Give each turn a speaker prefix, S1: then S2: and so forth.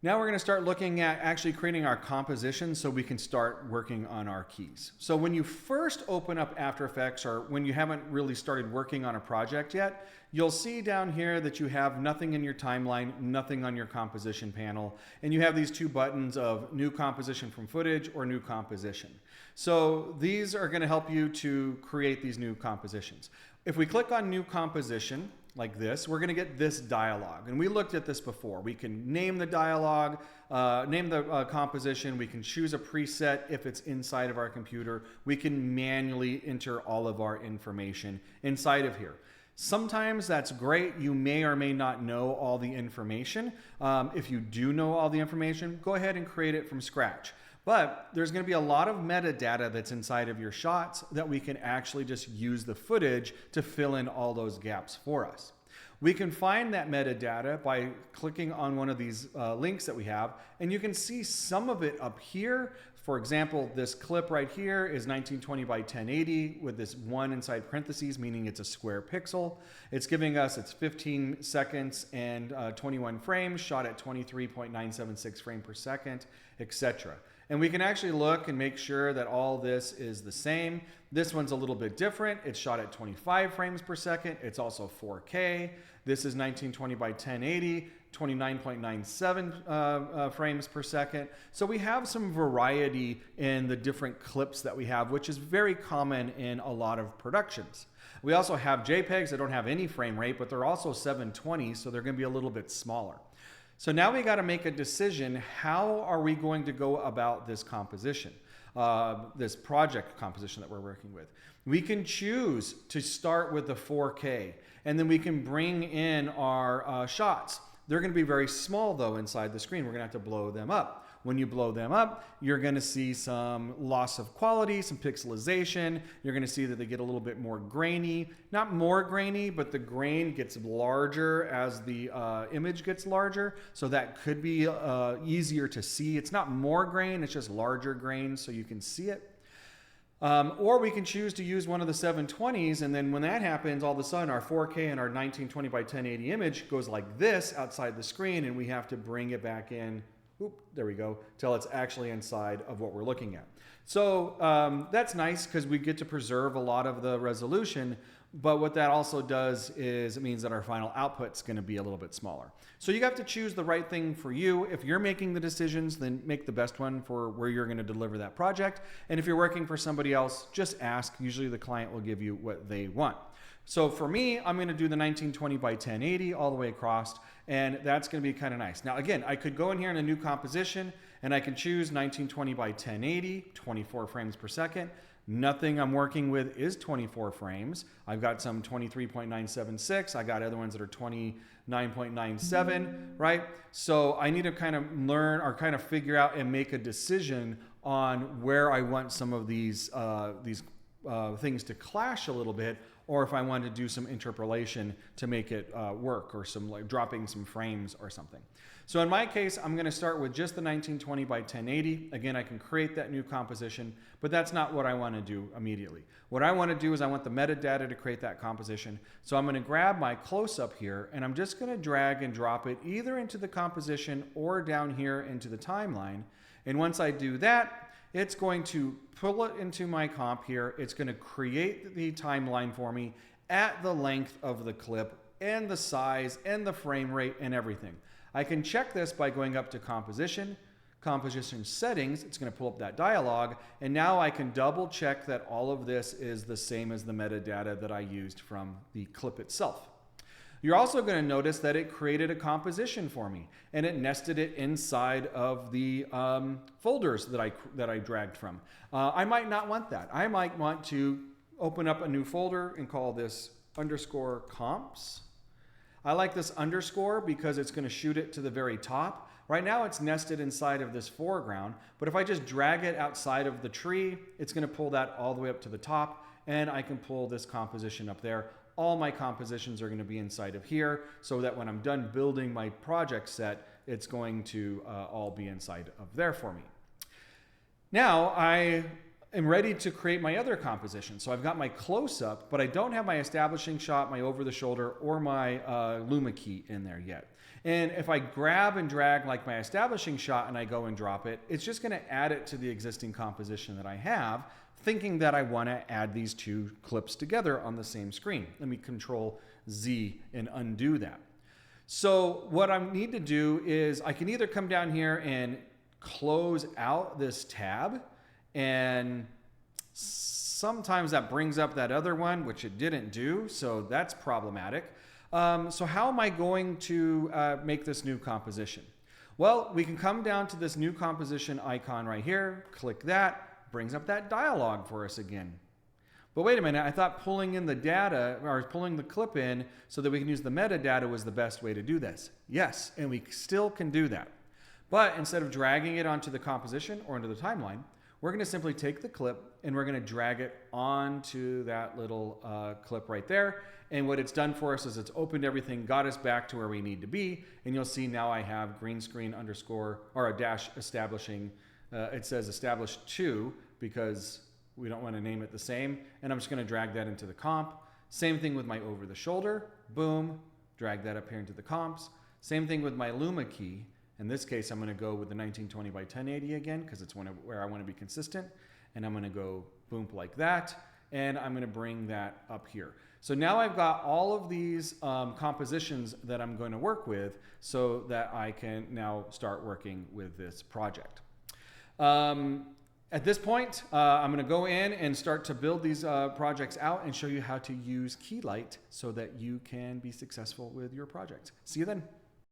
S1: Now we're going to start looking at actually creating our composition so we can start working on our keys. So when you first open up After Effects, or when you haven't really started working on a project yet, you'll see down here that you have nothing in your timeline, nothing on your composition panel, and you have these two buttons of New Composition from Footage or New Composition. So these are going to help you to create these new compositions. If we click on New Composition, like this, we're going to get this dialog. And we looked at this before. We can name the dialog, name the composition. We can choose a preset if it's inside of our computer. We can manually enter all of our information inside of here. Sometimes that's great. You may or may not know all the information. If you do know all the information, go ahead and create it from scratch. But there's going to be a lot of metadata that's inside of your shots that we can actually just use the footage to fill in all those gaps for us. We can find that metadata by clicking on one of these links that we have, and you can see some of it up here. For example, this clip right here is 1920 by 1080 with this 1 inside parentheses, meaning it's a square pixel. It's giving us it's 15 seconds and 21 frames, shot at 23.976 frames per second, etc. And we can actually look and make sure that all this is the same. This one's a little bit different. It's shot at 25 frames per second. It's also 4K. This is 1920 by 1080, 29.97 frames per second. So we have some variety in the different clips that we have, which is very common in a lot of productions. We also have JPEGs that don't have any frame rate, but they're also 720, so they're going to be a little bit smaller. So now we got to make a decision. How are we going to go about this composition, this project composition that we're working with? We can choose to start with the 4K, and then we can bring in our shots. They're going to be very small though inside the screen. We're going to have to blow them up. When you blow them up, you're going to see some loss of quality, some pixelization. You're going to see that they get a little bit more grainy. Not more grainy, but the grain gets larger as the image gets larger. So that could be easier to see. It's not more grain, it's just larger grain so you can see it. Or we can choose to use one of the 720s, and then when that happens, all of a sudden our 4K and our 1920 by 1080 image goes like this outside the screen, and we have to bring it back in. Oop, there we go, till it's actually inside of what we're looking at. So that's nice because we get to preserve a lot of the resolution, but what that also does is it means that our final output's going to be a little bit smaller. So you have to choose the right thing for you. If you're making the decisions, then make the best one for where you're going to deliver that project. And if you're working for somebody else, just ask. Usually the client will give you what they want. So for me, I'm going to do the 1920 by 1080 all the way across, and that's going to be kind of nice. Now again, I could go in here in a new composition and I can choose 1920 by 1080, 24 frames per second. Nothing I'm working with is 24 frames. I've got some 23.976. I got other ones that are 29.97, right? So I need to kind of learn or kind of figure out and make a decision on where I want some of these things to clash a little bit, or if I want to do some interpolation to make it work, or some like dropping some frames or something. So in my case, I'm going to start with just the 1920 by 1080. Again, I can create that new composition, but that's not what I want to do immediately. What I want to do is I want the metadata to create that composition. So I'm going to grab my close-up here, and I'm just going to drag and drop it either into the composition or down here into the timeline. And once I do that, it's going to pull it into my comp here. It's going to create the timeline for me at the length of the clip and the size and the frame rate and everything. I can check this by going up to composition, composition settings. It's going to pull up that dialog, and now I can double check that all of this is the same as the metadata that I used from the clip itself. You're also going to notice that it created a composition for me, and it nested it inside of the folders that I dragged from. I might not want that. I might want to open up a new folder and call this underscore comps. I like this underscore because it's going to shoot it to the very top. Right now it's nested inside of this foreground, but if I just drag it outside of the tree, it's going to pull that all the way up to the top, and I can pull this composition up there. All my compositions are going to be inside of here, so that when I'm done building my project set, it's going to all be inside of there for me. Now I am ready to create my other composition. So I've got my close-up, but I don't have my establishing shot, my over the shoulder, or my Luma key in there yet. And if I grab and drag like my establishing shot and I go and drop it, it's just going to add it to the existing composition that I have, thinking that I want to add these two clips together on the same screen. Let me Control Z and undo that. So what I need to do is I can either come down here and close out this tab, and sometimes that brings up that other one, which it didn't do, so that's problematic. So how am I going to make this new composition? Well, we can come down to this new composition icon right here, click that, brings up that dialog for us again. But wait a minute, I thought pulling in the data, or pulling the clip in so that we can use the metadata was the best way to do this. Yes, and we still can do that. But instead of dragging it onto the composition or into the timeline, we're going to simply take the clip and we're going to drag it onto that little clip right there. And what it's done for us is it's opened everything, got us back to where we need to be. And you'll see now I have Greenscreen underscore, or a dash establishing. It says established 2 because we don't want to name it the same. And I'm just going to drag that into the comp. Same thing with my over the shoulder. Boom. Drag that up here into the comps. Same thing with my Luma key. In this case, I'm going to go with the 1920 by 1080 again because it's where I want to be consistent. And I'm going to go boom like that. And I'm going to bring that up here. So now I've got all of these compositions that I'm going to work with so that I can now start working with this project. At this point, I'm going to go in and start to build these projects out and show you how to use Keylight so that you can be successful with your project. See you then.